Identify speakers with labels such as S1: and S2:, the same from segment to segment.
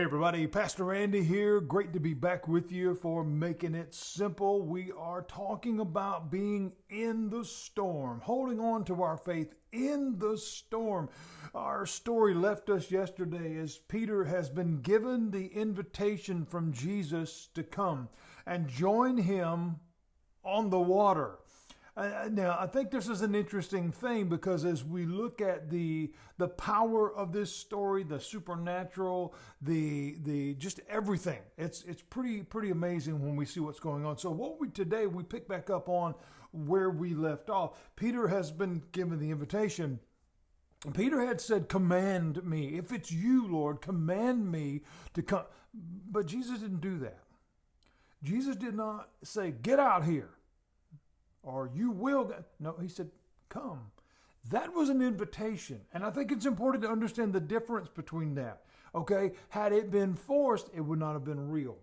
S1: everybody, Pastor Andy here. Great to be back with you for Making It Simple. We are talking about being in the storm, holding on to our faith in the storm. Our story left us yesterday as Peter has been given the invitation from Jesus to come and join him on the water. Now, I think this is an interesting thing because as we look at the power of this story, the supernatural, the just everything, it's pretty amazing when we see what's going on. So today we pick back up on where we left off. Peter has been given the invitation. Peter had said, "Command me. If it's you, Lord, command me to come." But Jesus didn't do that. Jesus did not say, "Get out here," or "you will." No, he said, "Come." That was an invitation. And I think it's important to understand the difference between that. Okay? Had it been forced, it would not have been real.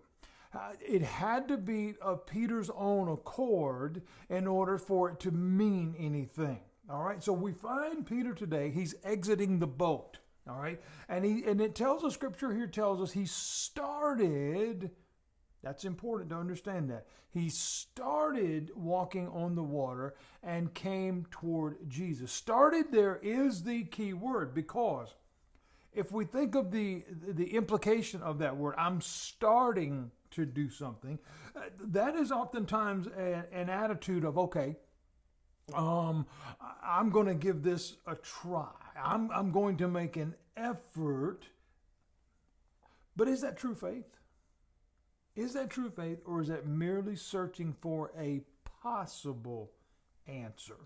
S1: It had to be of Peter's own accord in order for it to mean anything. All right? So we find Peter today, he's exiting the boat. All right? And it tells us, Scripture here tells us he started. That's important to understand that. He started walking on the water and came toward Jesus. Started there is the key word, because if we think of the implication of that word, I'm starting to do something, that is oftentimes an attitude of, okay, I'm going to give this a try. I'm going to make an effort. But is that true faith? Is that true faith, or is that merely searching for a possible answer?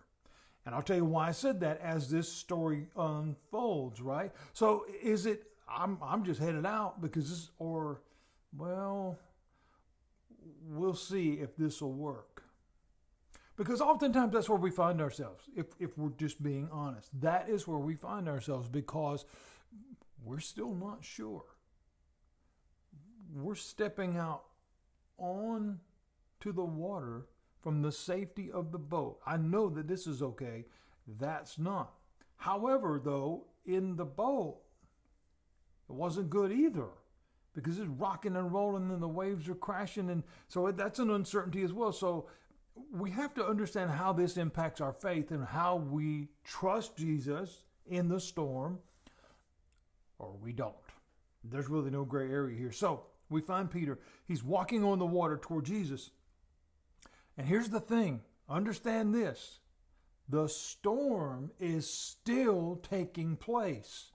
S1: And I'll tell you why I said that as this story unfolds, right? So is it, I'm just headed out because this, or, well, we'll see if this will work. Because oftentimes that's where we find ourselves, if we're just being honest. That is where we find ourselves because we're still not sure. We're stepping out on to the water from the safety of the boat. I know that this is okay. That's not. However, though, in the boat, it wasn't good either because it's rocking and rolling and the waves are crashing. And so that's an uncertainty as well. So we have to understand how this impacts our faith and how we trust Jesus in the storm or we don't. There's really no gray area here. So we find Peter, he's walking on the water toward Jesus. And here's the thing, understand this. The storm is still taking place.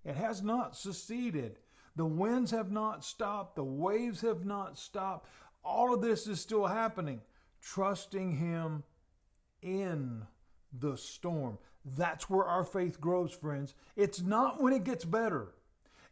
S1: It has not seceded. The winds have not stopped. The waves have not stopped. All of this is still happening. Trusting him in the storm. That's where our faith grows, friends. It's not when it gets better.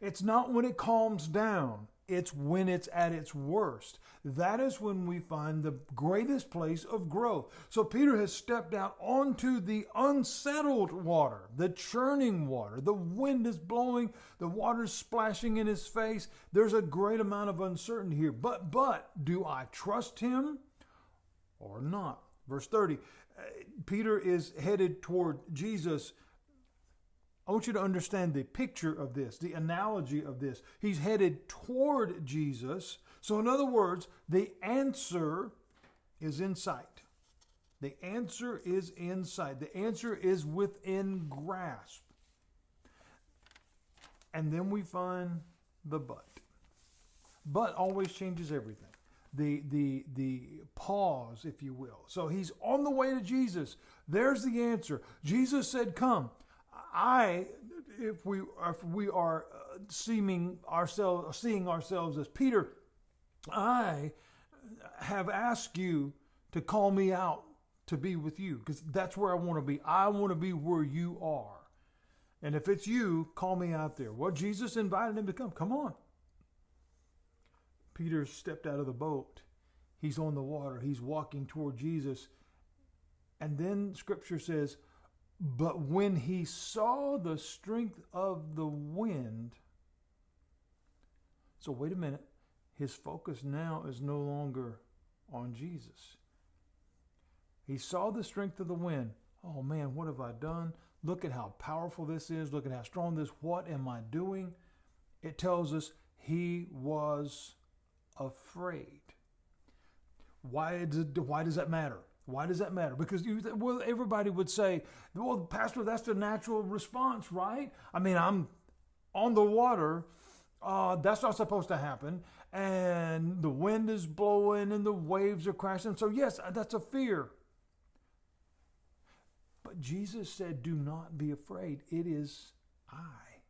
S1: It's not when it calms down. It's when it's at its worst. That is when we find the greatest place of growth. So Peter has stepped out onto the unsettled water, the churning water. The wind is blowing, the water's splashing in his face. There's a great amount of uncertainty here. But do I trust him or not? Verse 30, Peter is headed toward Jesus. I want you to understand the picture of this, the analogy of this. He's headed toward Jesus. So in other words, the answer is in sight. The answer is in sight. The answer is within grasp. And then we find the but. But always changes everything. The pause, if you will. So he's on the way to Jesus. There's the answer. Jesus said, "Come." If we are seeing ourselves as Peter, I have asked you to call me out to be with you because that's where I want to be. I want to be where you are. And if it's you, call me out there. Well, Jesus invited him to come. Come on. Peter stepped out of the boat. He's on the water. He's walking toward Jesus. And then Scripture says, but when he saw the strength of the wind, so wait a minute, his focus now is no longer on Jesus. He saw the strength of the wind. Oh man, what have I done? Look at how powerful this is. Look at how strong this. What am I doing? It tells us he was afraid. Why does that matter? Why does that matter? Because everybody would say, well, Pastor, that's the natural response, right? I mean, I'm on the water. That's not supposed to happen. And the wind is blowing and the waves are crashing. So yes, that's a fear. But Jesus said, do not be afraid. It is I.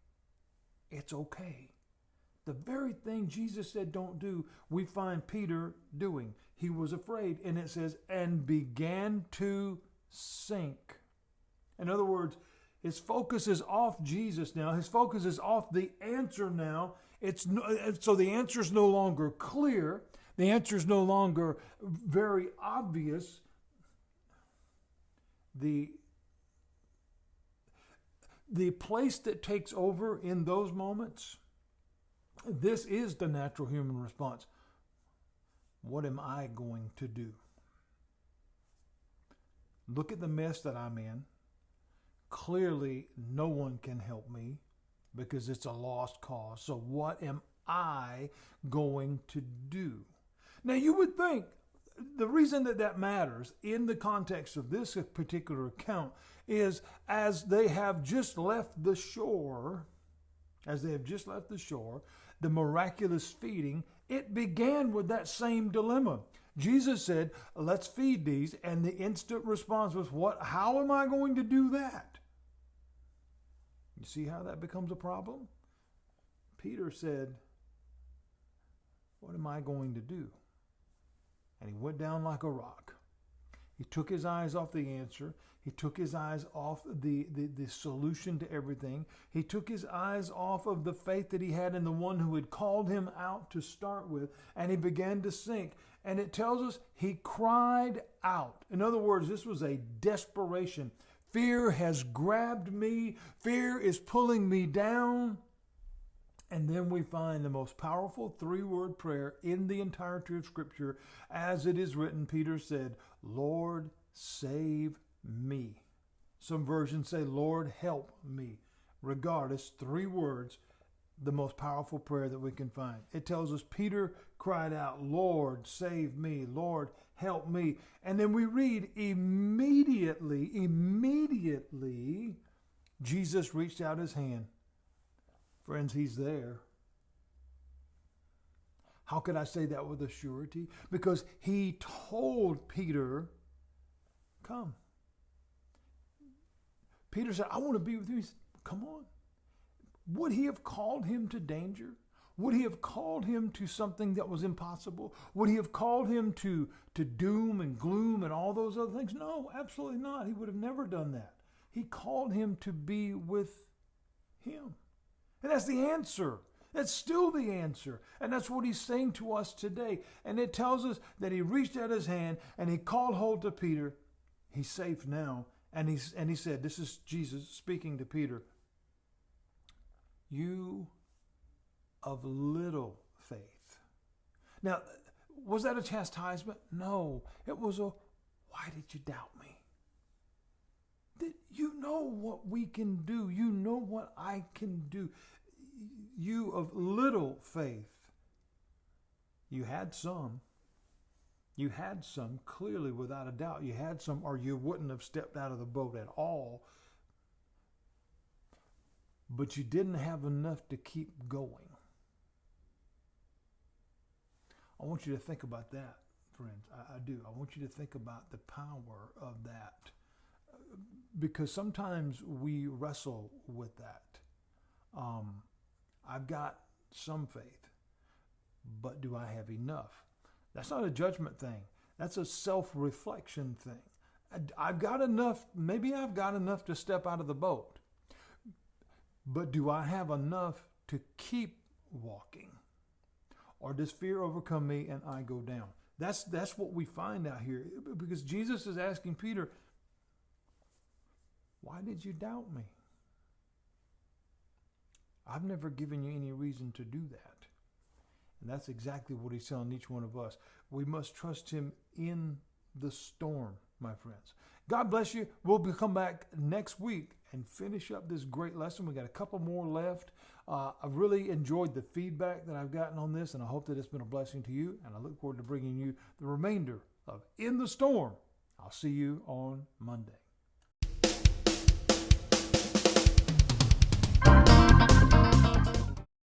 S1: It's okay. The very thing Jesus said don't do, we find Peter doing. He was afraid, and it says, and began to sink. In other words, his focus is off Jesus now. His focus is off the answer now. So the answer is no longer clear. The answer is no longer very obvious. The place that takes over in those moments, this is the natural human response. What am I going to do? Look at the mess that I'm in. Clearly, no one can help me because it's a lost cause. So what am I going to do? Now, you would think the reason that matters in the context of this particular account is as they have just left the shore, the miraculous feeding, it began with that same dilemma. Jesus said, let's feed these, and the instant response was, how am I going to do that? You see how that becomes a problem? Peter said, what am I going to do? And he went down like a rock. He took his eyes off the answer. He took his eyes off the solution to everything. He took his eyes off of the faith that he had in the one who had called him out to start with, and he began to sink. And it tells us he cried out. In other words, this was a desperation. Fear has grabbed me. Fear is pulling me down. And then we find the most powerful 3-word prayer in the entirety of Scripture. As it is written, Peter said, Lord, save me. Some versions say, Lord, help me. Regardless, 3 words, the most powerful prayer that we can find. It tells us Peter cried out, Lord, save me. Lord, help me. And then we read, immediately, Jesus reached out his hand. Friends, he's there. How could I say that with a surety? Because he told Peter, come. Peter said, I want to be with you. He said, come on. Would he have called him to danger? Would he have called him to something that was impossible? Would he have called him to doom and gloom and all those other things? No, absolutely not. He would have never done that. He called him to be with him. And that's the answer. That's still the answer. And that's what he's saying to us today. And it tells us that he reached out his hand and he called hold to Peter. He's safe now. And he said, this is Jesus speaking to Peter. You of little faith. Now, was that a chastisement? No. It was why did you doubt me? You know what we can do. You know what I can do. You of little faith. You had some. You had some, clearly, without a doubt. You had some, or you wouldn't have stepped out of the boat at all. But you didn't have enough to keep going. I want you to think about that, friends. I do. I want you to think about the power of that. Because sometimes we wrestle with that. I've got some faith, but do I have enough? That's not a judgment thing. That's a self-reflection thing. I've got enough, maybe I've got enough to step out of the boat, but do I have enough to keep walking? Or does fear overcome me and I go down? That's what we find out here, because Jesus is asking Peter, why did you doubt me? I've never given you any reason to do that. And that's exactly what he's telling each one of us. We must trust him in the storm, my friends. God bless you. Come back next week and finish up this great lesson. We got a couple more left. I've really enjoyed the feedback that I've gotten on this, and I hope that it's been a blessing to you. And I look forward to bringing you the remainder of In the Storm. I'll see you on Monday.